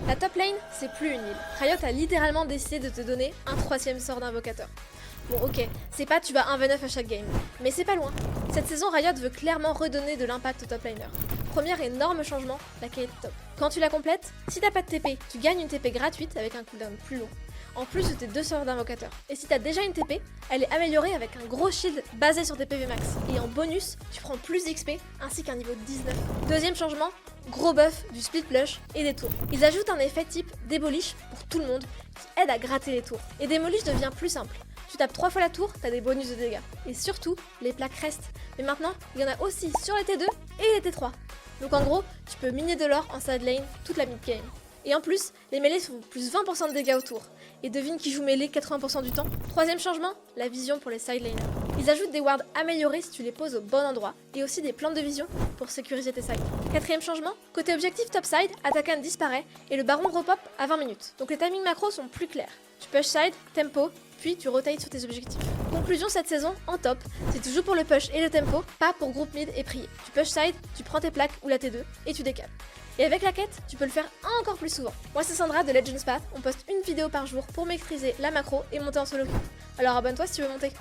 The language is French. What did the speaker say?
La top lane, c'est plus une île. Riot a littéralement décidé de te donner un troisième sort d'invocateur. Bon ok, c'est pas tu vas 1v9 à chaque game, mais c'est pas loin. Cette saison, Riot veut clairement redonner de l'impact au top laner. Premier énorme changement, la quête top. Quand tu la complètes, si t'as pas de TP, tu gagnes une TP gratuite avec un cooldown plus long, en plus de tes 2 sorts d'invocateur. Et si t'as déjà une TP, elle est améliorée avec un gros shield basé sur tes PV max. Et en bonus, tu prends plus d'XP ainsi qu'un niveau 19. Deuxième changement, gros buff du split push et des tours. Ils ajoutent un effet type Demolish pour tout le monde qui aide à gratter les tours. Et Demolish devient plus simple. Tu tapes 3 fois la tour, t'as des bonus de dégâts. Et surtout, les plaques restent. Mais maintenant, il y en a aussi sur les T2 et les T3. Donc en gros, tu peux miner de l'or en side lane toute la mid game. Et en plus, les mêlées font plus 20% de dégâts autour. Et devine qui joue mêlée 80% du temps. Troisième changement, la vision pour les side laners. Ils ajoutent des wards améliorés si tu les poses au bon endroit, et aussi des plantes de vision pour sécuriser tes sides. Quatrième changement, côté objectif topside, Attaquant disparaît et le baron repop à 20 minutes. Donc les timings macros sont plus clairs. Tu push side, tempo, puis tu rotates sur tes objectifs. Conclusion cette saison, en top, c'est tu joues pour le push et le tempo, pas pour groupe mid et prier. Tu push side, tu prends tes plaques ou la T2 et tu décales. Et avec la quête, tu peux le faire encore plus souvent. Moi c'est Sandra de Legends Path, on poste une vidéo par jour pour maîtriser la macro et monter en solo queue. Alors abonne-toi si tu veux monter.